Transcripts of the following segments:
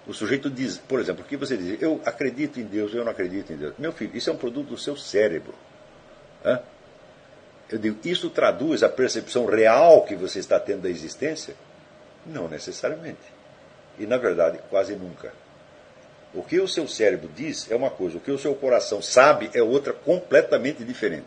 O sujeito diz, por exemplo, o que você diz? Eu acredito em Deus, eu não acredito em Deus. Meu filho, isso é um produto do seu cérebro. Hã? Eu digo, isso traduz a percepção real que você está tendo da existência? Não necessariamente. E, na verdade, quase nunca. O que o seu cérebro diz é uma coisa, o que o seu coração sabe é outra completamente diferente.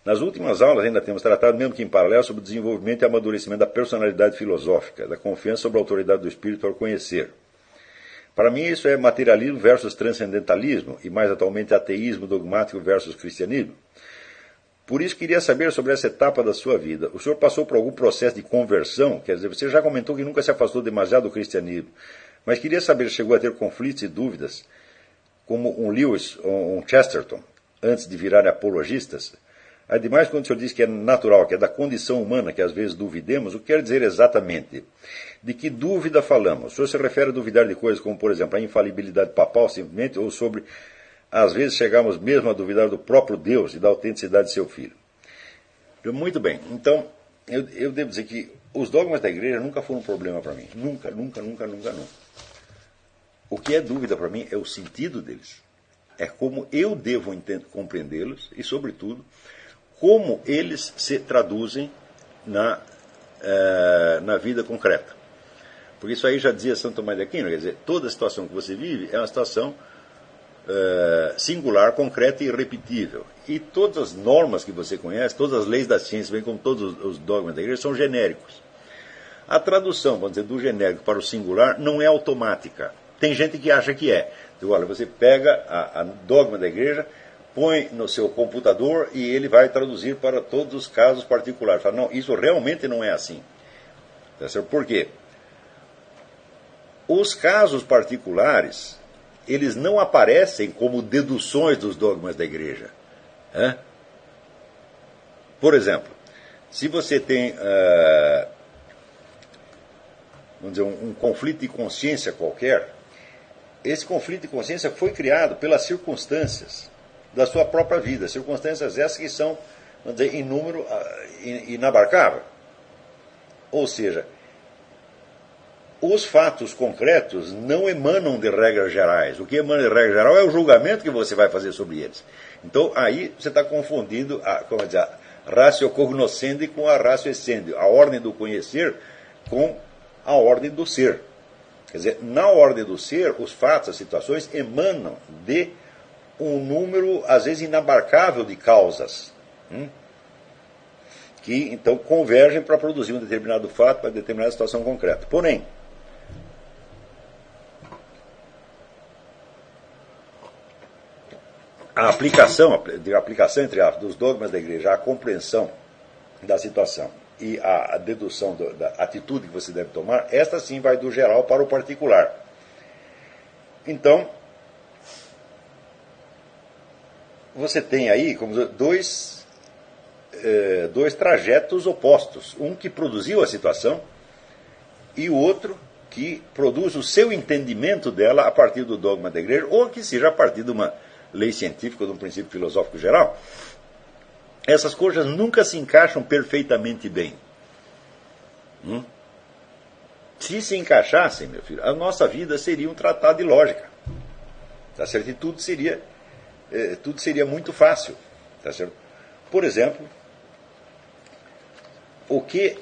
Nas últimas aulas ainda temos tratado, mesmo que em paralelo, sobre o desenvolvimento e amadurecimento da personalidade filosófica, da confiança sobre a autoridade do espírito ao conhecer. Para mim isso é materialismo versus transcendentalismo, e mais atualmente ateísmo dogmático versus cristianismo. Por isso queria saber sobre essa etapa da sua vida. O senhor passou por algum processo de conversão? Quer dizer, você já comentou que nunca se afastou demasiado do cristianismo, mas queria saber se chegou a ter conflitos e dúvidas, como um Lewis ou um Chesterton, antes de virarem apologistas. Ademais, quando o senhor diz que é natural, que é da condição humana que às vezes duvidemos, o que quer dizer exatamente? De que dúvida falamos? O senhor se refere a duvidar de coisas como, por exemplo, a infalibilidade papal, simplesmente, ou sobre, às vezes, chegamos mesmo a duvidar do próprio Deus e da autenticidade de seu filho? Muito bem. Então, eu devo dizer que os dogmas da igreja nunca foram um problema para mim. Nunca, nunca, nunca, nunca, nunca. O que é dúvida para mim é o sentido deles. É como eu devo compreendê-los e, sobretudo, como eles se traduzem na vida concreta. Porque isso aí já dizia Santo Tomás de Aquino, quer dizer, toda situação que você vive é uma situação singular, concreta e irrepetível. E todas as normas que você conhece, todas as leis da ciência, bem como todos os dogmas da igreja, são genéricos. A tradução, vamos dizer, do genérico para o singular não é automática. Tem gente que acha que é. Então, olha, você pega a dogma da igreja, põe no seu computador e ele vai traduzir para todos os casos particulares. Fala, não, isso realmente não é assim. Por quê? Os casos particulares, eles não aparecem como deduções dos dogmas da igreja. Por exemplo, se você tem vamos dizer, um conflito de consciência qualquer, esse conflito de consciência foi criado pelas circunstâncias da sua própria vida, circunstâncias essas que são, vamos dizer, em número inabarcável. Ou seja, os fatos concretos não emanam de regras gerais. O que emana de regra geral é o julgamento que você vai fazer sobre eles. Então, aí você está confundindo a ratio cognoscendi com a ratio essendi, a ordem do conhecer com a ordem do ser. Quer dizer, na ordem do ser, os fatos, as situações emanam de um número, às vezes, inabarcável de causas, que, então, convergem para produzir um determinado fato, para determinada situação concreta. Porém, a aplicação entre dos dogmas da igreja, a compreensão da situação e a dedução da atitude que você deve tomar, esta sim vai do geral para o particular. Então, você tem aí como dois trajetos opostos. Um que produziu a situação e o outro que produz o seu entendimento dela a partir do dogma da igreja, ou que seja a partir de uma lei científica ou de um princípio filosófico geral. Essas coisas nunca se encaixam perfeitamente bem. Se se encaixassem, meu filho, a nossa vida seria um tratado de lógica. Tá certo? E tudo seria muito fácil. Tá certo? Por exemplo, o que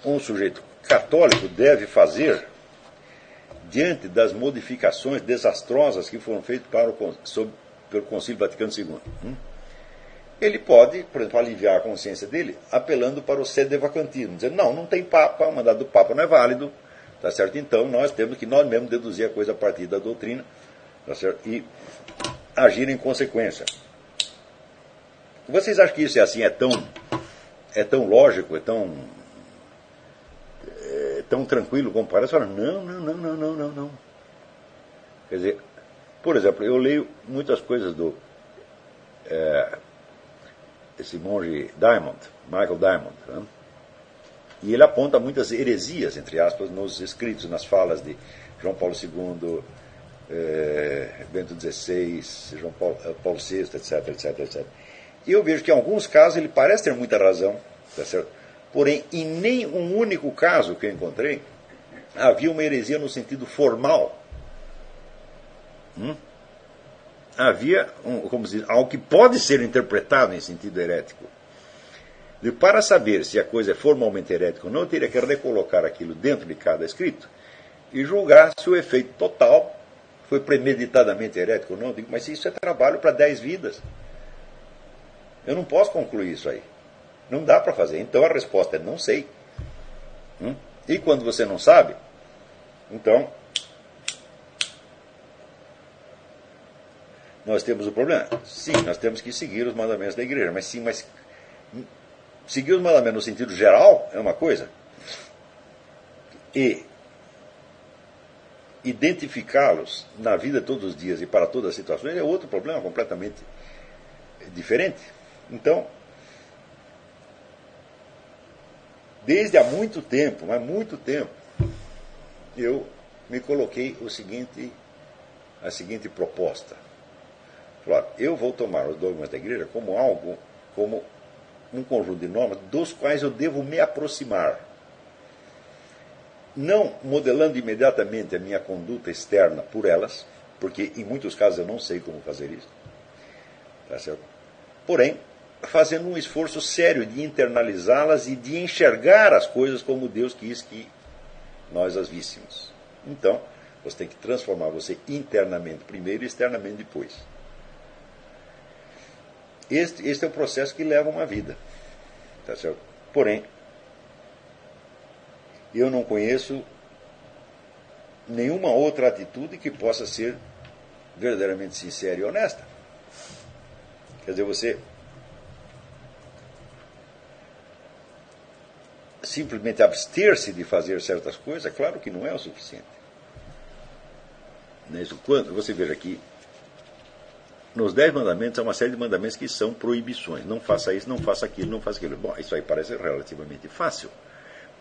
um sujeito católico deve fazer diante das modificações desastrosas que foram feitas pelo Concílio Vaticano II. Ele pode, por exemplo, aliviar a consciência dele apelando para o sedevacantismo, dizendo, não tem Papa, o mandato do Papa não é válido, tá certo? Então nós temos que nós mesmos deduzir a coisa a partir da doutrina, tá certo? E agir em consequência. Vocês acham que isso é assim, é tão lógico, é tão tranquilo como parece? Não. Quer dizer, por exemplo, eu leio muitas coisas do esse monge Michael Diamond, né? E ele aponta muitas heresias, entre aspas, nos escritos, nas falas de João Paulo II, Bento XVI, Paulo VI, etc. E eu vejo que em alguns casos ele parece ter muita razão, tá certo? Porém, em nenhum único caso que eu encontrei, havia uma heresia no sentido formal. Havia, como se diz, algo que pode ser interpretado em sentido herético. E para saber se a coisa é formalmente herética ou não, eu teria que recolocar aquilo dentro de cada escrito e julgar se o efeito total foi premeditadamente herético ou não. Eu digo, mas isso é trabalho para 10 vidas. Eu não posso concluir isso aí. Não dá para fazer. Então a resposta é não sei. E quando você não sabe, então nós temos o problema. Sim, nós temos que seguir os mandamentos da igreja, mas seguir os mandamentos no sentido geral é uma coisa, e identificá-los na vida todos os dias e para todas as situações é outro problema completamente diferente. Então, desde há muito tempo, mas muito tempo, eu me coloquei a seguinte proposta. Claro, eu vou tomar os dogmas da igreja como um conjunto de normas dos quais eu devo me aproximar. Não modelando imediatamente a minha conduta externa por elas, porque em muitos casos eu não sei como fazer isso. Tá certo? Porém, fazendo um esforço sério de internalizá-las e de enxergar as coisas como Deus quis que nós as víssemos. Então, você tem que transformar você internamente primeiro e externamente depois. Este é o processo que leva uma vida. Tá certo? Porém, eu não conheço nenhuma outra atitude que possa ser verdadeiramente sincera e honesta. Quer dizer, você simplesmente abster-se de fazer certas coisas, é claro que não é o suficiente. Quando você veja aqui, nos 10 mandamentos há uma série de mandamentos que são proibições. Não faça isso, não faça aquilo, não faça aquilo. Bom, isso aí parece relativamente fácil.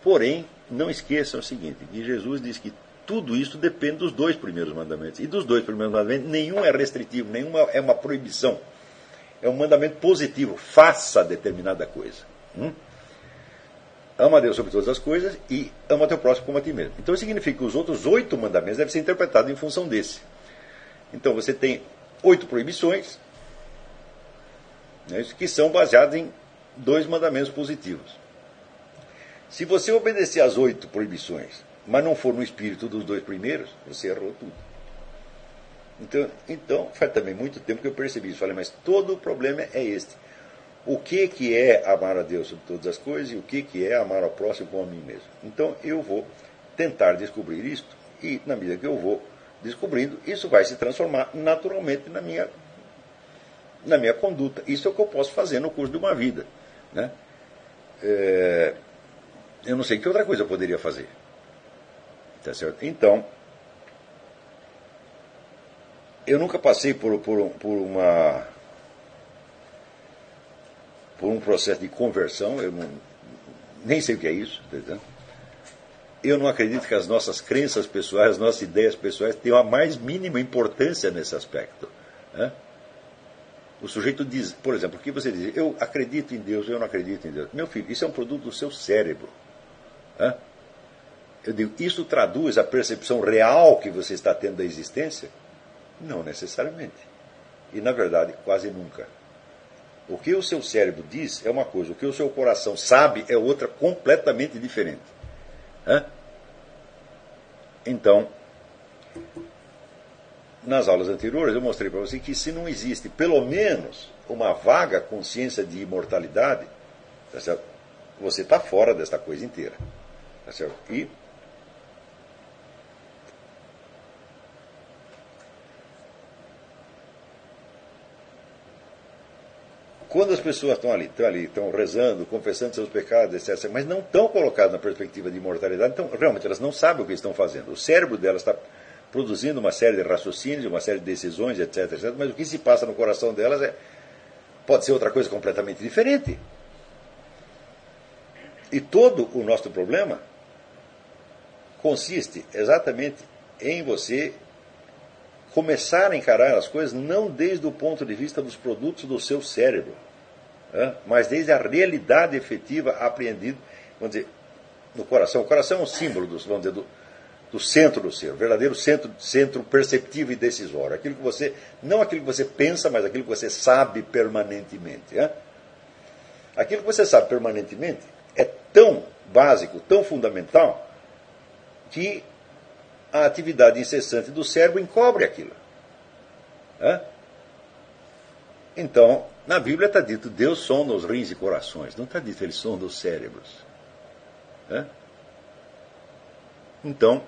Porém, não esqueçam o seguinte, que Jesus diz que tudo isso depende dos 2 primeiros mandamentos. E dos 2 primeiros mandamentos, nenhum é restritivo, nenhum é uma proibição. É um mandamento positivo. Faça determinada coisa. Ama a Deus sobre todas as coisas e ama teu próximo como a ti mesmo. Então significa que os outros 8 mandamentos devem ser interpretados em função desse. Então você tem 8 proibições, né, que são baseadas em 2 mandamentos positivos. Se você obedecer às 8 proibições, mas não for no espírito dos 2 primeiros, você errou tudo. Então faz também muito tempo que eu percebi isso. Falei, mas todo o problema é este. O que é amar a Deus sobre todas as coisas e o que é amar ao próximo como a mim mesmo. Então eu vou tentar descobrir isto e, na medida que eu vou descobrindo, isso vai se transformar naturalmente na minha conduta. Isso é o que eu posso fazer no curso de uma vida. Né? Eu não sei que outra coisa eu poderia fazer. Tá certo? Então, eu nunca passei por um processo de conversão, eu nem sei o que é isso. Tá entendendo? Eu não acredito que as nossas crenças pessoais, as nossas ideias pessoais tenham a mais mínima importância nesse aspecto. Né? O sujeito diz, por exemplo, o que você diz? Eu acredito em Deus, eu não acredito em Deus. Meu filho, isso é um produto do seu cérebro. Né? Eu digo, isso traduz a percepção real que você está tendo da existência? Não necessariamente. E, na verdade, quase nunca. O que o seu cérebro diz é uma coisa, o que o seu coração sabe é outra completamente diferente. Então, nas aulas anteriores eu mostrei para você que se não existe pelo menos uma vaga consciência de imortalidade, tá certo? Você está fora desta coisa inteira. Tá certo? E quando as pessoas estão rezando, confessando seus pecados, etc., mas não estão colocadas na perspectiva de imortalidade, então realmente elas não sabem o que estão fazendo. O cérebro delas está produzindo uma série de raciocínios, uma série de decisões, etc., etc., mas o que se passa no coração delas pode ser outra coisa completamente diferente. E todo o nosso problema consiste exatamente em você começar a encarar as coisas não desde o ponto de vista dos produtos do seu cérebro, mas desde a realidade efetiva apreendida vamos dizer, no coração. O coração é um símbolo vamos dizer, do centro do ser, o verdadeiro centro perceptivo e decisório. Aquilo que você, não aquilo que você pensa, mas aquilo que você sabe permanentemente. Né? Aquilo que você sabe permanentemente é tão básico, tão fundamental, que a atividade incessante do cérebro encobre aquilo. Né? Então, na Bíblia está dito, Deus sonda os rins e corações. Não está dito, Ele sonda os cérebros. Né? Então,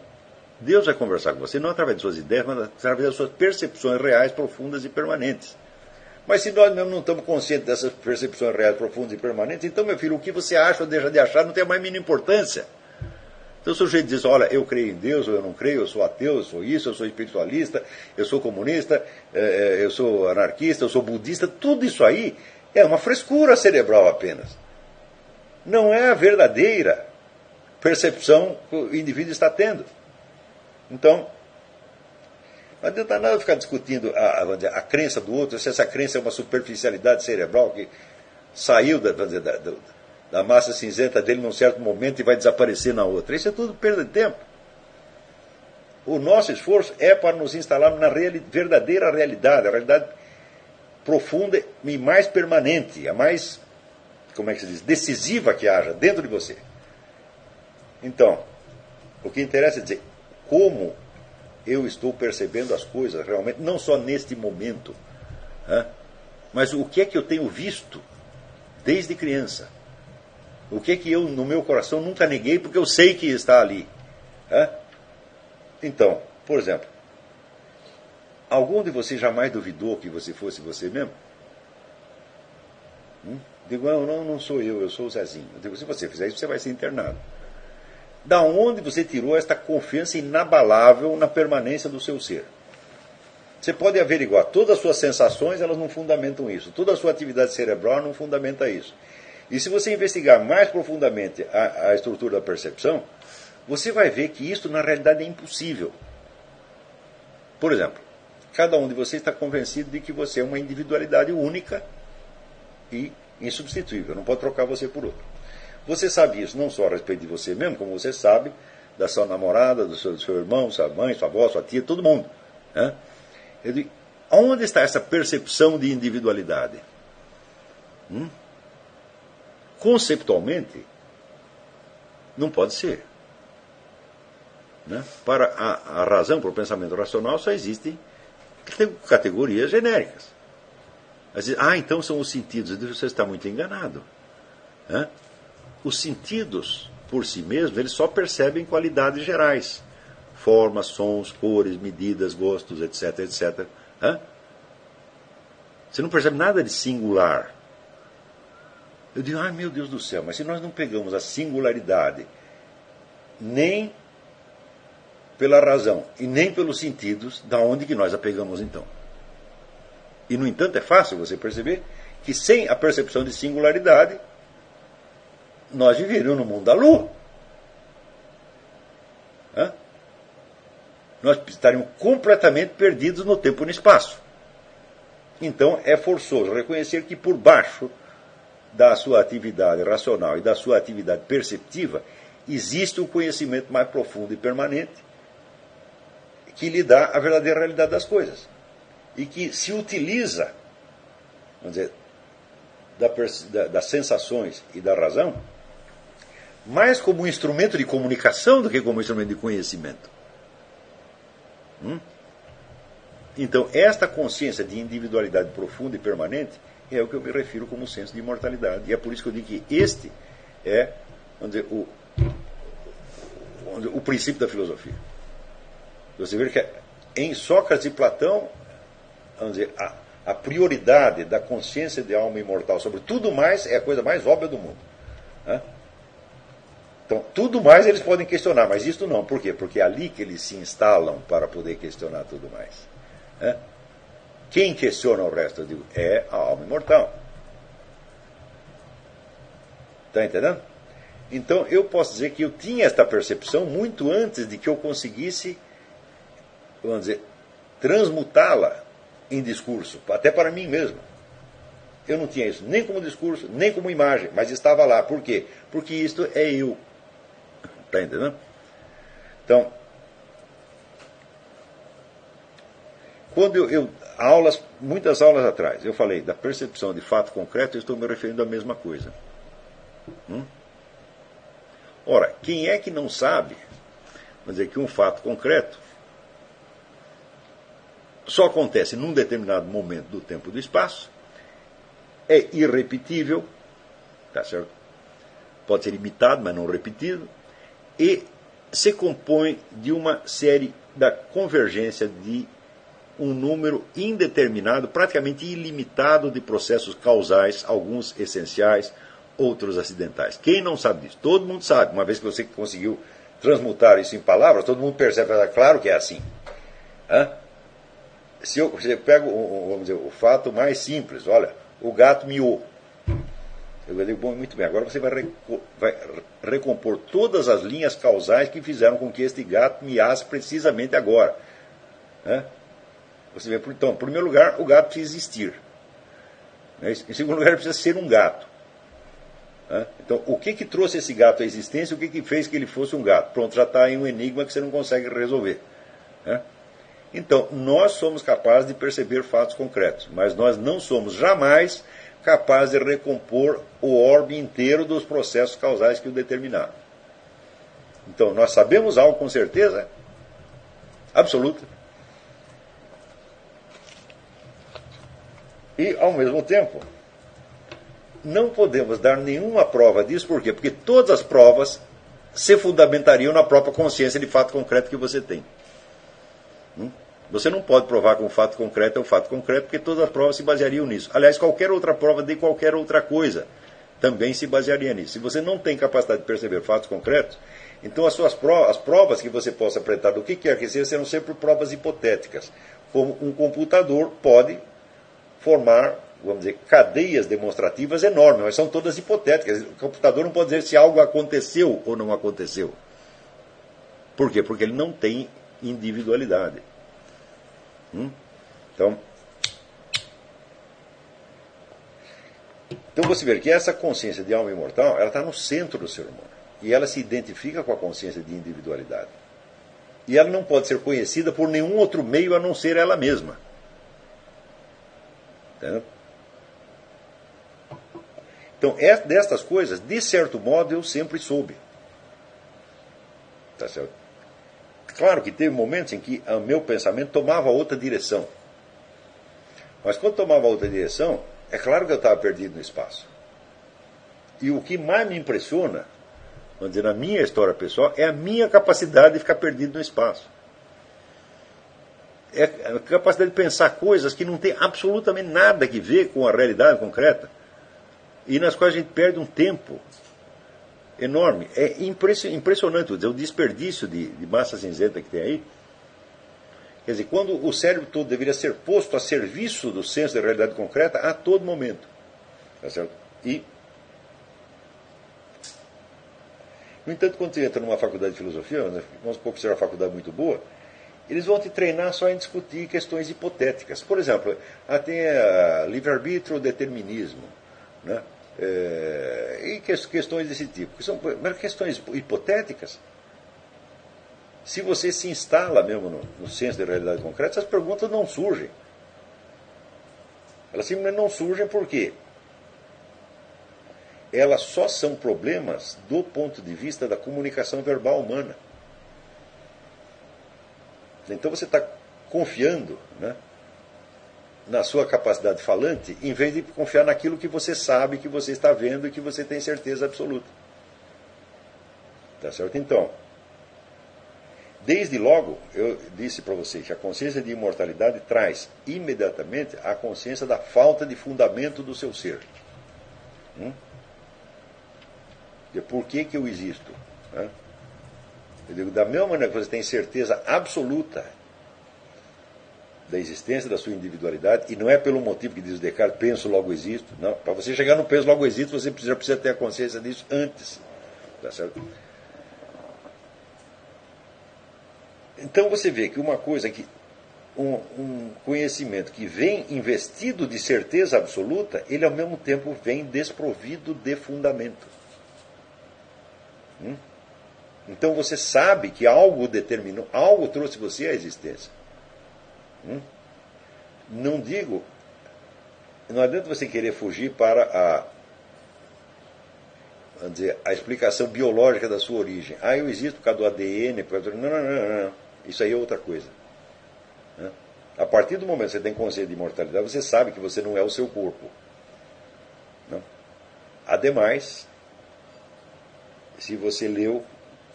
Deus vai conversar com você, não através de suas ideias, mas através das suas percepções reais, profundas e permanentes. Mas se nós mesmo não estamos conscientes dessas percepções reais, profundas e permanentes, então, meu filho, o que você acha ou deixa de achar não tem a mais mínima importância. Então o sujeito diz, olha, eu creio em Deus, ou eu não creio, eu sou ateu, eu sou isso, eu sou espiritualista, eu sou comunista, eu sou anarquista, eu sou budista, tudo isso aí é uma frescura cerebral apenas. Não é a verdadeira percepção que o indivíduo está tendo. Então, não adianta nada ficar discutindo a crença do outro, se essa crença é uma superficialidade cerebral que saiu da massa cinzenta dele num certo momento e vai desaparecer na outra. Isso é tudo perda de tempo. O nosso esforço é para nos instalarmos na verdadeira realidade, a realidade profunda e mais permanente, a mais, como é que se diz, decisiva que haja dentro de você. Então, o que interessa é dizer como eu estou percebendo as coisas realmente, não só neste momento, mas o que é que eu tenho visto desde criança. O que é que eu, no meu coração, nunca neguei, porque eu sei que está ali. Então, por exemplo, algum de vocês jamais duvidou que você fosse você mesmo? Digo, não sou eu sou o Zezinho. Eu digo, se você fizer isso, você vai ser internado. Da onde você tirou esta confiança inabalável na permanência do seu ser? Você pode averiguar, todas as suas sensações, elas não fundamentam isso. Toda a sua atividade cerebral não fundamenta isso. E se você investigar mais profundamente a estrutura da percepção, você vai ver que isso, na realidade, é impossível. Por exemplo, cada um de vocês está convencido de que você é uma individualidade única e insubstituível. Não pode trocar você por outro. Você sabe isso não só a respeito de você mesmo, como você sabe da sua namorada, do seu irmão, sua mãe, sua avó, sua tia, todo mundo. Né? Eu digo, onde está essa percepção de individualidade? Conceptualmente, não pode ser. Né? Para a razão, para o pensamento racional, só existem categorias genéricas. Então são os sentidos. Você está muito enganado. Né? Os sentidos, por si mesmos, eles só percebem qualidades gerais. Formas, sons, cores, medidas, gostos, etc, etc. Você não percebe nada de singular. Eu digo, meu Deus do céu, mas se nós não pegamos a singularidade nem pela razão e nem pelos sentidos, da onde que nós a pegamos então? E, no entanto, é fácil você perceber que sem a percepção de singularidade, nós viveríamos no mundo da lua. Nós estaríamos completamente perdidos no tempo e no espaço. Então, é forçoso reconhecer que por baixo da sua atividade racional e da sua atividade perceptiva, existe um conhecimento mais profundo e permanente que lhe dá a verdadeira realidade das coisas. E que se utiliza, vamos dizer, das sensações e da razão, mais como um instrumento de comunicação do que como um instrumento de conhecimento. Então, esta consciência de individualidade profunda e permanente é o que eu me refiro como senso de imortalidade. E é por isso que eu digo que este é, vamos dizer, o princípio da filosofia. Você vê que em Sócrates e Platão, vamos dizer, a prioridade da consciência de alma imortal sobre tudo mais é a coisa mais óbvia do mundo. Então, tudo mais eles podem questionar, mas isto não. Por quê? Porque é ali que eles se instalam para poder questionar tudo mais. Quem questiona o resto, eu digo, é a alma imortal. Está entendendo? Então, eu posso dizer que eu tinha esta percepção muito antes de que eu conseguisse, vamos dizer, transmutá-la em discurso, até para mim mesmo. Eu não tinha isso nem como discurso, nem como imagem, mas estava lá. Por quê? Porque isto é eu. Está entendendo? Então, quando muitas aulas atrás, eu falei da percepção de fato concreto, eu estou me referindo à mesma coisa. Ora, quem é que não sabe, vamos dizer, que um fato concreto só acontece num determinado momento do tempo e do espaço, é irrepetível, tá certo? Pode ser imitado, mas não repetido, e se compõe de uma série da convergência de um número indeterminado, praticamente ilimitado de processos causais, alguns essenciais, outros acidentais. Quem não sabe disso? Todo mundo sabe. Uma vez que você conseguiu transmutar isso em palavras, todo mundo percebe, claro que é assim. Se eu pego, vamos dizer, o fato mais simples, olha, o gato miou. Eu digo, bom, muito bem, agora você vai recompor todas as linhas causais que fizeram com que este gato miasse precisamente agora. Você vê, então, em primeiro lugar, o gato precisa existir. Em segundo lugar, ele precisa ser um gato. Então, o que trouxe esse gato à existência? O que fez que ele fosse um gato? Pronto, já está aí um enigma que você não consegue resolver. Então, nós somos capazes de perceber fatos concretos, mas nós não somos jamais capazes de recompor o orbe inteiro dos processos causais que o determinaram. Então, nós sabemos algo com certeza absoluta. E, ao mesmo tempo, não podemos dar nenhuma prova disso. Por quê? Porque todas as provas se fundamentariam na própria consciência de fato concreto que você tem. Você não pode provar que um fato concreto é um fato concreto, porque todas as provas se baseariam nisso. Aliás, qualquer outra prova de qualquer outra coisa também se basearia nisso. Se você não tem capacidade de perceber fatos concretos, então as provas que você possa apresentar do que quer que seja serão sempre provas hipotéticas. Como um computador pode formar, vamos dizer, cadeias demonstrativas enormes, mas são todas hipotéticas. O computador não pode dizer se algo aconteceu ou não aconteceu. Por quê? Porque ele não tem individualidade. Então você vê que essa consciência de alma imortal, ela está no centro do ser humano. E ela se identifica com a consciência de individualidade. E ela não pode ser conhecida por nenhum outro meio a não ser ela mesma. Entendeu? Então, destas coisas, de certo modo, eu sempre soube. Tá certo? Claro que teve momentos em que o meu pensamento tomava outra direção. Mas quando tomava outra direção, é claro que eu estava perdido no espaço. E o que mais me impressiona, vamos dizer, na minha história pessoal, é a minha capacidade de ficar perdido no espaço. É a capacidade de pensar coisas que não tem absolutamente nada a ver com a realidade concreta e nas quais a gente perde um tempo enorme. É impressionante o desperdício de massa cinzenta que tem aí. Quer dizer, quando o cérebro todo deveria ser posto a serviço do senso da realidade concreta a todo momento. Tá certo? No entanto, quando você entra numa faculdade de filosofia, vamos supor que seja uma faculdade muito boa, eles vão te treinar só em discutir questões hipotéticas. Por exemplo, tem livre-arbítrio ou determinismo, né? E questões desse tipo, que são questões hipotéticas. Se você se instala mesmo no senso da realidade concreta, essas perguntas não surgem. Elas simplesmente não surgem por quê? Elas só são problemas do ponto de vista da comunicação verbal humana. Então você está confiando, né, na sua capacidade falante, em vez de confiar naquilo que você sabe, que você está vendo e que você tem certeza absoluta. Tá certo? Então, desde logo, eu disse para vocês que a consciência de imortalidade traz imediatamente a consciência da falta de fundamento do seu ser. De por que eu existo. Né? Eu digo, da mesma maneira que você tem certeza absoluta da existência da sua individualidade, e não é pelo motivo que diz o Descartes, penso, logo existo. Não, para você chegar no penso, logo existo, você precisa ter a consciência disso antes. Tá certo? Então você vê que uma coisa que um conhecimento que vem investido de certeza absoluta, ele ao mesmo tempo vem desprovido de fundamento. Então você sabe que algo determinou, algo trouxe você à existência. Não adianta você querer fugir para vamos dizer, a explicação biológica da sua origem. Eu existo por causa do ADN, por causa do... Não. Isso aí é outra coisa. A partir do momento que você tem consciência de imortalidade, você sabe que você não é o seu corpo. Não? Ademais, se você leu,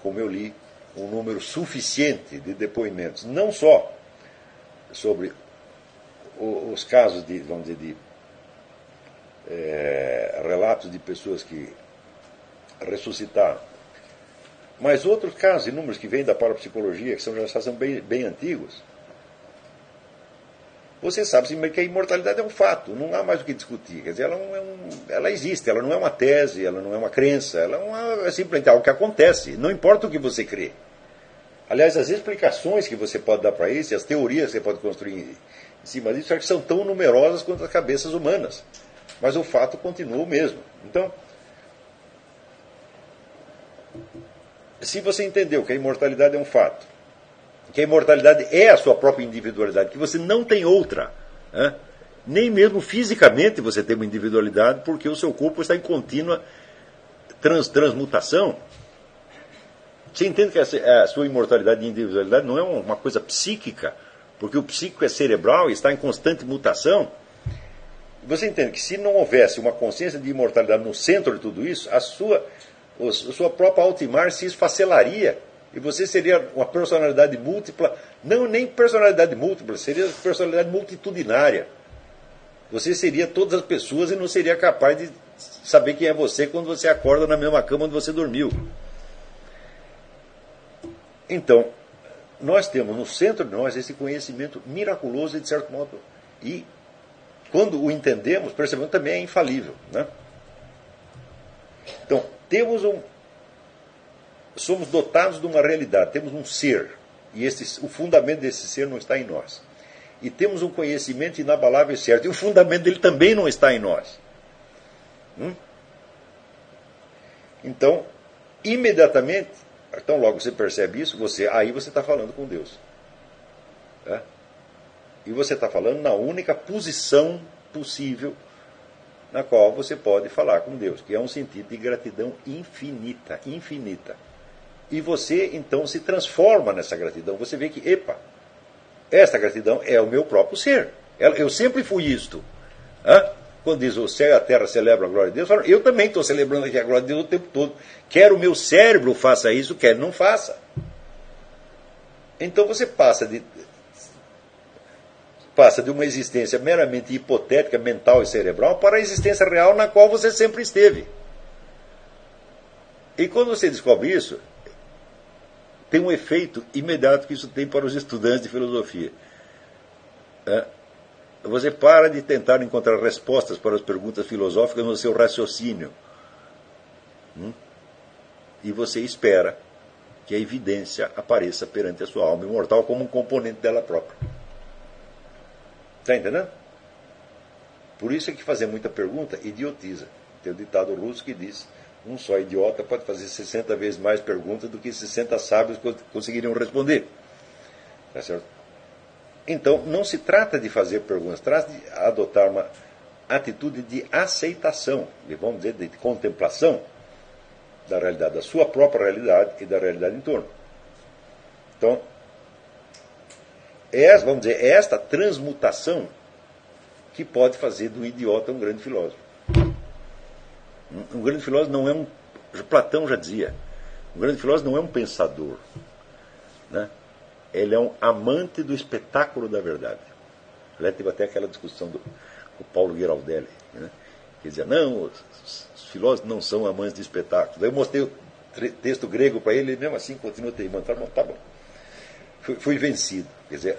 como eu li, um número suficiente de depoimentos, não só sobre os casos de, vamos dizer, relatos de pessoas que ressuscitaram, mas outros casos, inúmeros que vêm da parapsicologia, que já são bem antigos, você sabe que a imortalidade é um fato, não há mais o que discutir. Quer dizer, ela existe, ela não é uma tese, ela não é uma crença, ela é simplesmente algo que acontece, não importa o que você crê. Aliás, as explicações que você pode dar para isso, as teorias que você pode construir em cima disso, são tão numerosas quanto as cabeças humanas. Mas o fato continua o mesmo. Então, se você entendeu que a imortalidade é um fato, que a imortalidade é a sua própria individualidade, que você não tem outra, nem mesmo fisicamente você tem uma individualidade, porque o seu corpo está em contínua transmutação. Você entende que a sua imortalidade e individualidade não é uma coisa psíquica, porque o psíquico é cerebral e está em constante mutação. Você entende que se não houvesse uma consciência de imortalidade no centro de tudo isso, a sua própria autoimagem se esfacelaria. E você seria uma personalidade múltipla, não nem personalidade múltipla, seria personalidade multitudinária. Você seria todas as pessoas e não seria capaz de saber quem é você quando você acorda na mesma cama onde você dormiu. Então, nós temos no centro de nós esse conhecimento miraculoso e, de certo modo, e quando o entendemos, percebemos também é infalível. Então, somos dotados de uma realidade, temos um ser, e o fundamento desse ser não está em nós. E temos um conhecimento inabalável e certo, e o fundamento dele também não está em nós. Então, imediatamente, então logo você percebe isso, aí você está falando com Deus. E você está falando na única posição possível na qual você pode falar com Deus, que é um sentido de gratidão infinita, infinita. E você, então, se transforma nessa gratidão. Você vê que, esta gratidão é o meu próprio ser. Eu sempre fui isto. Quando diz o céu e a terra celebram a glória de Deus, eu também estou celebrando aqui a glória de Deus o tempo todo. Quer o meu cérebro faça isso, quer não faça. Então você passa de uma existência meramente hipotética, mental e cerebral, para a existência real na qual você sempre esteve. E quando você descobre isso, tem um efeito imediato que isso tem para os estudantes de filosofia. Você para de tentar encontrar respostas para as perguntas filosóficas no seu raciocínio. E você espera que a evidência apareça perante a sua alma imortal como um componente dela própria. Está entendendo? Por isso é que fazer muita pergunta idiotiza. Tem o ditado russo que diz: um só idiota pode fazer 60 vezes mais perguntas do que 60 sábios conseguiriam responder. Tá certo? Então, não se trata de fazer perguntas, trata de adotar uma atitude de aceitação, vamos dizer, de contemplação da realidade, da sua própria realidade e da realidade em torno. Então, vamos dizer, é esta transmutação que pode fazer do idiota um grande filósofo. Um grande filósofo Platão já dizia, um grande filósofo não é um pensador, ele é um amante do espetáculo da verdade. Aliás, teve até aquela discussão com o Paulo Giraldelli, que dizia, não, os filósofos não são amantes de espetáculos. Daí eu mostrei o texto grego para ele, e mesmo assim continua teimando. Tá bom. Fui vencido. Quer dizer,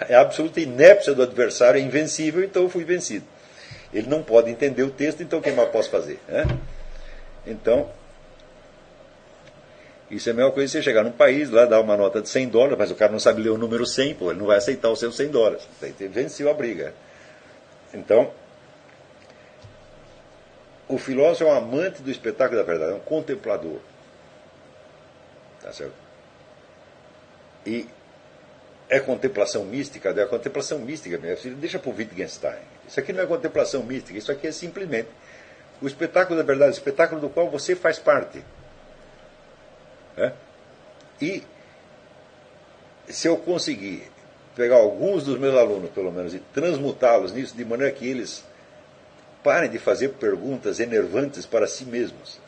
a absoluta inépcia do adversário é invencível, então eu fui vencido. Ele não pode entender o texto, então o que mais posso fazer? Então, Isso é a mesma coisa que você chegar num país, lá dar uma nota de $100, mas o cara não sabe ler o número 100, pô, ele não vai aceitar os seus $100. Venceu a briga. Então, o filósofo é um amante do espetáculo da verdade, é um contemplador. Tá certo? E é contemplação mística? É contemplação mística mesmo. Deixa para o Wittgenstein. Isso aqui não é contemplação mística, isso aqui é simplesmente o espetáculo da verdade, o espetáculo do qual você faz parte. E se eu conseguir pegar alguns dos meus alunos, pelo menos, e transmutá-los nisso, de maneira que eles parem de fazer perguntas enervantes para si mesmos,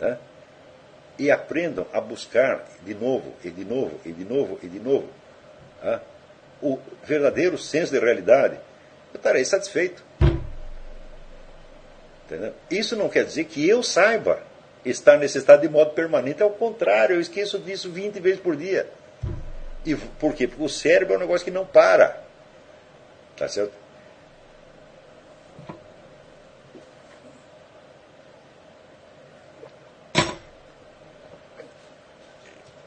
e aprendam a buscar de novo, e de novo, e de novo, e de novo, o verdadeiro senso de realidade, eu estarei satisfeito. Entendeu? Isso não quer dizer que eu saiba estar nesse estado de modo permanente. Ao contrário, eu esqueço disso 20 vezes por dia. E por quê? Porque o cérebro é um negócio que não para. Tá certo?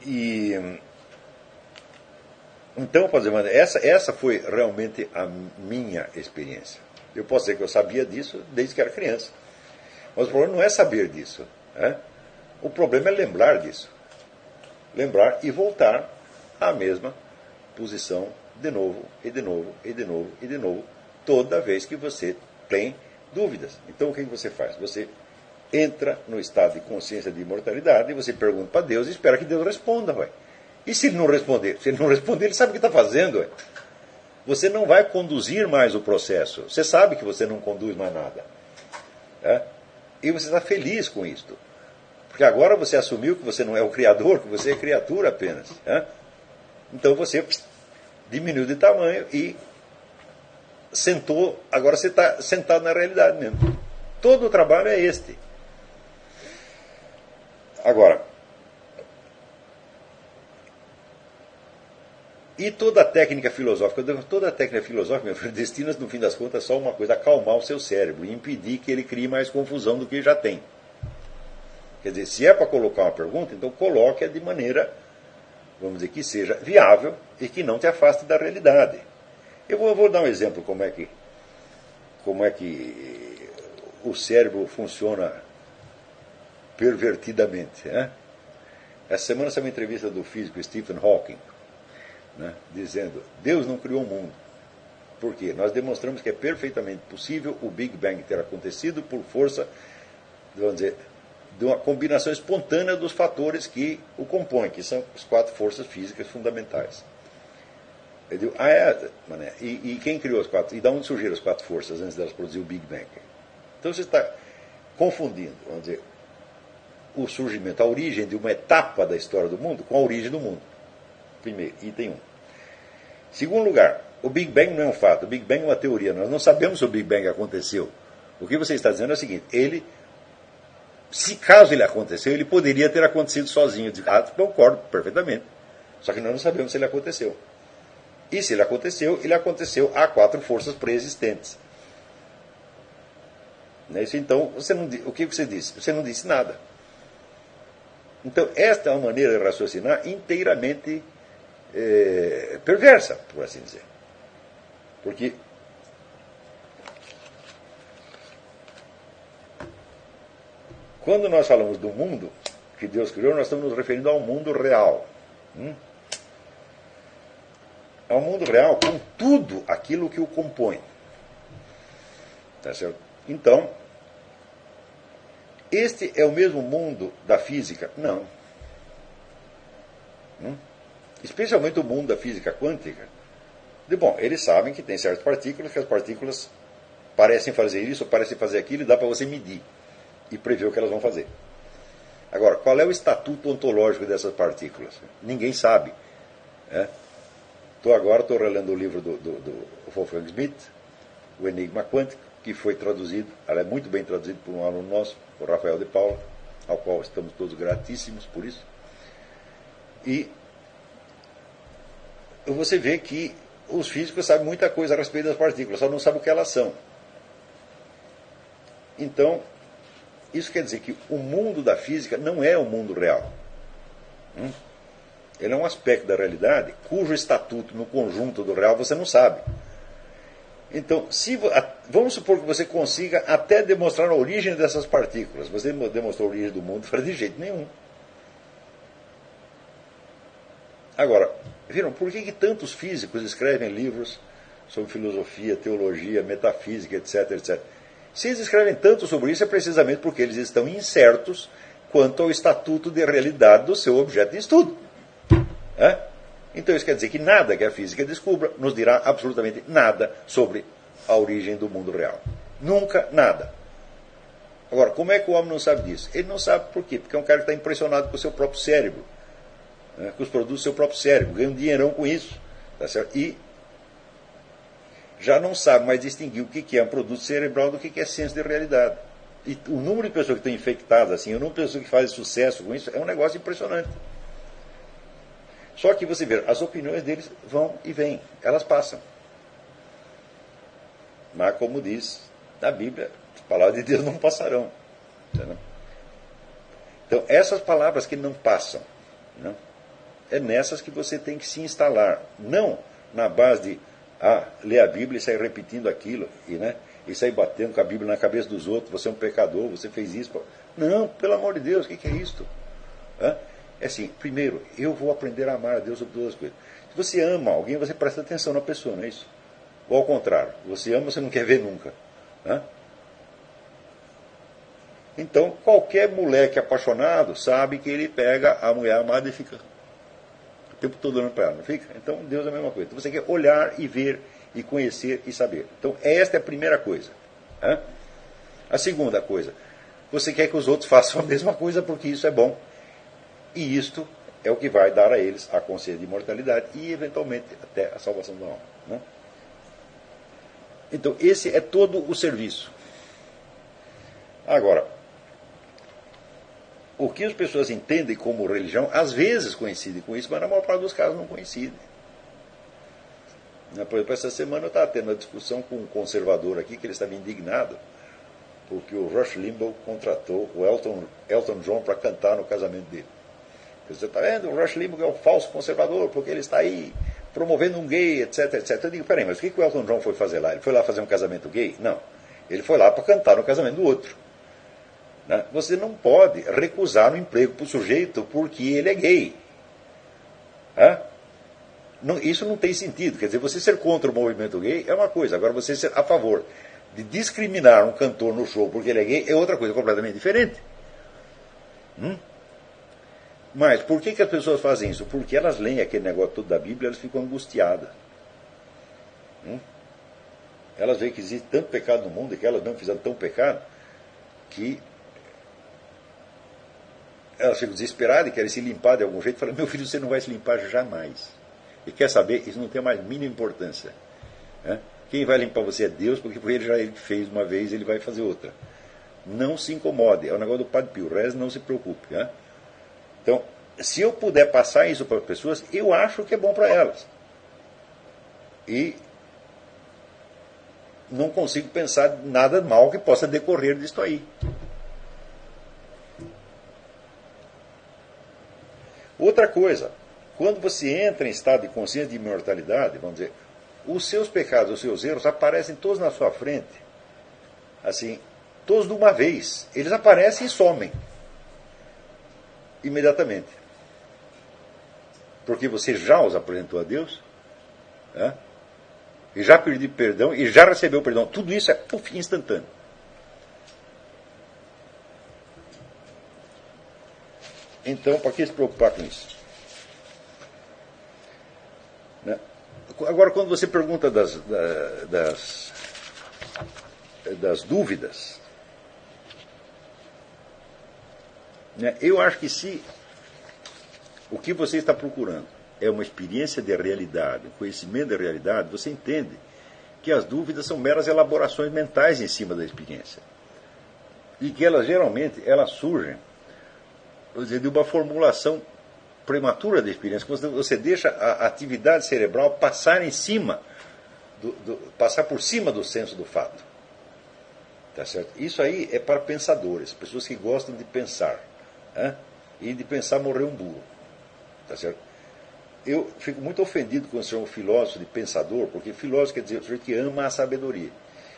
E então, essa foi realmente a minha experiência. Eu posso dizer que eu sabia disso desde que era criança. Mas o problema não é saber disso. O problema é lembrar disso. Lembrar e voltar à mesma posição de novo, e de novo, e de novo, e de novo, toda vez que você tem dúvidas. Então o que você faz? Você entra no estado de consciência de imortalidade e você pergunta para Deus e espera que Deus responda. Ué. E se ele não responder? Se ele não responder, ele sabe o que está fazendo. Ué. Você não vai conduzir mais o processo. Você sabe que você não conduz mais nada. E você está feliz com isto. Porque agora você assumiu que você não é o criador, que você é criatura apenas. Então você diminuiu de tamanho e sentou. Agora você está sentado na realidade mesmo. Todo o trabalho é este. Agora, e toda a técnica filosófica, destina no fim das contas só uma coisa: acalmar o seu cérebro e impedir que ele crie mais confusão do que já tem. Quer dizer, se é para colocar uma pergunta, então coloque-a de maneira, vamos dizer, que seja viável e que não te afaste da realidade. Eu vou dar um exemplo como é que o cérebro funciona pervertidamente. Essa semana saiu uma entrevista do físico Stephen Hawking, dizendo: Deus não criou o mundo. Por quê? Nós demonstramos que é perfeitamente possível o Big Bang ter acontecido por força, vamos dizer, de uma combinação espontânea dos fatores que o compõem, que são as 4 forças físicas fundamentais. Eu digo, mané, e quem criou as 4? E de onde surgiram as 4 forças antes delas produzir o Big Bang? Então você está confundindo, vamos dizer, o surgimento, a origem de uma etapa da história do mundo com a origem do mundo. Primeiro, item 1. Segundo lugar, o Big Bang não é um fato, o Big Bang é uma teoria. Nós não sabemos se o Big Bang aconteceu. O que você está dizendo é o seguinte: caso ele aconteceu, ele poderia ter acontecido sozinho. Eu digo, concordo perfeitamente. Só que nós não sabemos se ele aconteceu. E se ele aconteceu a 4 forças pré-existentes. Então, o que você disse? Você não disse nada. Então, esta é uma maneira de raciocinar inteiramente perversa, por assim dizer. Porque quando nós falamos do mundo que Deus criou, nós estamos nos referindo ao mundo real. Ao mundo real com tudo aquilo que o compõe. Tá certo? Então, este é o mesmo mundo da física? Não. Especialmente o mundo da física quântica. Bom, eles sabem que tem certas partículas, que as partículas parecem fazer isso, parecem fazer aquilo, e dá para você medir e prever o que elas vão fazer. Agora, qual é o estatuto ontológico dessas partículas? Ninguém sabe. Agora estou relendo o livro do Wolfgang Schmidt, O Enigma Quântico, que foi traduzido, ela é muito bem traduzido por um aluno nosso, o Rafael de Paula, ao qual estamos todos gratíssimos por isso. E você vê que os físicos sabem muita coisa a respeito das partículas, só não sabem o que elas são. Então, isso quer dizer que o mundo da física não é o mundo real. Ele é um aspecto da realidade cujo estatuto no conjunto do real você não sabe. Então, vamos supor que você consiga até demonstrar a origem dessas partículas. Você demonstrou a origem do mundo, fala de jeito nenhum. Agora, viram, por que tantos físicos escrevem livros sobre filosofia, teologia, metafísica, etc, etc? Se eles escrevem tanto sobre isso, é precisamente porque eles estão incertos quanto ao estatuto de realidade do seu objeto de estudo. Então isso quer dizer que nada que a física descubra nos dirá absolutamente nada sobre a origem do mundo real. Nunca nada. Agora, como é que o homem não sabe disso? Ele não sabe por quê? Porque é um cara que está impressionado com o seu próprio cérebro, com os produtos do seu próprio cérebro, ganha um dinheirão com isso. Tá certo? E já não sabe mais distinguir o que é um produto cerebral do que é ciência de realidade. E o número de pessoas que estão infectadas assim, o número de pessoas que fazem sucesso com isso, é um negócio impressionante. Só que você vê, as opiniões deles vão e vêm, elas passam. Mas, como diz na Bíblia, as palavras de Deus não passarão. Entendeu? Então, essas palavras que não passam, né, é nessas que você tem que se instalar. Não na base de ler a Bíblia e sair repetindo aquilo, e sair batendo com a Bíblia na cabeça dos outros, você é um pecador, você fez isso. Não, pelo amor de Deus, o que é isto? É assim, primeiro, eu vou aprender a amar a Deus sobre todas as coisas. Se você ama alguém, você presta atenção na pessoa, não é isso? Ou ao contrário, você ama, você não quer ver nunca. Então, qualquer moleque apaixonado sabe que ele pega a mulher amada e fica o tempo todo olhando para ela, não fica? Então, Deus é a mesma coisa. Então, você quer olhar e ver e conhecer e saber. Então, esta é a primeira coisa. A segunda coisa, você quer que os outros façam a mesma coisa porque isso é bom. E isto é o que vai dar a eles a consciência de imortalidade e, eventualmente, até a salvação da alma. Então, esse é todo o serviço. Agora, o que as pessoas entendem como religião, às vezes coincidem com isso, mas na maior parte dos casos não coincidem. Por exemplo, essa semana eu estava tendo uma discussão com um conservador aqui, que ele estava indignado, porque o Rush Limbaugh contratou o Elton John para cantar no casamento dele. Você está vendo, o Rush Limbaugh é um falso conservador, porque ele está aí promovendo um gay, etc, etc. Eu digo, peraí, mas o que o Elton John foi fazer lá? Ele foi lá fazer um casamento gay? Não. Ele foi lá para cantar no casamento do outro. Você não pode recusar um emprego para o sujeito porque ele é gay. Isso não tem sentido. Quer dizer, você ser contra o movimento gay é uma coisa, agora você ser a favor de discriminar um cantor no show porque ele é gay é outra coisa completamente diferente. Mas por que as pessoas fazem isso? Porque elas leem aquele negócio todo da Bíblia e elas ficam angustiadas. Elas veem que existe tanto pecado no mundo e que elas não fizeram tão pecado que elas ficam desesperadas e querem se limpar de algum jeito e falam, meu filho, você não vai se limpar jamais. E quer saber, isso não tem a mais mínima importância. Quem vai limpar você é Deus, porque ele já fez uma vez, ele vai fazer outra. Não se incomode, é o negócio do Padre Pio, o resto não se preocupe. Então, se eu puder passar isso para as pessoas, eu acho que é bom para elas. E não consigo pensar nada mal que possa decorrer disso aí. Outra coisa, quando você entra em estado de consciência de imortalidade, vamos dizer, os seus pecados, os seus erros aparecem todos na sua frente, assim, todos de uma vez. Eles aparecem e somem imediatamente. Porque você já os apresentou a Deus, e já pediu perdão, e já recebeu perdão. Tudo isso é instantâneo. Então, para que se preocupar com isso? Agora, quando você pergunta das dúvidas, eu acho que se o que você está procurando é uma experiência de realidade, um conhecimento da realidade, você entende que as dúvidas são meras elaborações mentais em cima da experiência. E que elas, geralmente, surgem, vou dizer, de uma formulação prematura da experiência, quando você deixa a atividade cerebral passar em cima, passar por cima do senso do fato. Tá certo? Isso aí é para pensadores, pessoas que gostam de pensar. E de pensar morrer um burro. Tá certo? eu fico muito ofendido quando se chama filósofo de pensador, porque filósofo quer dizer o sujeito que ama a sabedoria.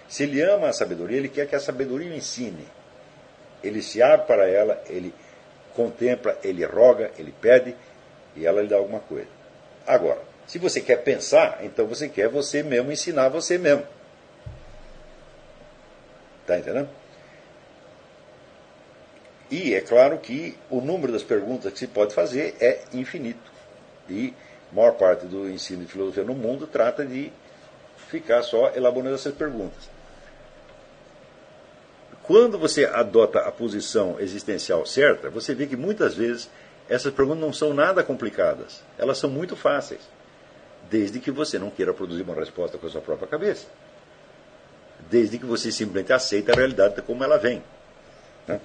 Se ele ama a sabedoria, ele quer que a sabedoria o ensine. Ele se abre para ela, ele contempla, ele roga, ele pede, e ela lhe dá alguma coisa. Agora, se você quer pensar, então você quer você mesmo ensinar você mesmo. Está entendendo? E é claro que o número das perguntas que se pode fazer é infinito. E a maior parte do ensino de filosofia no mundo trata de ficar só elaborando essas perguntas. Quando você adota a posição existencial certa, você vê que muitas vezes essas perguntas não são nada complicadas. Elas são muito fáceis, desde que você não queira produzir uma resposta com a sua própria cabeça. Desde que você simplesmente aceite a realidade como ela vem. Né?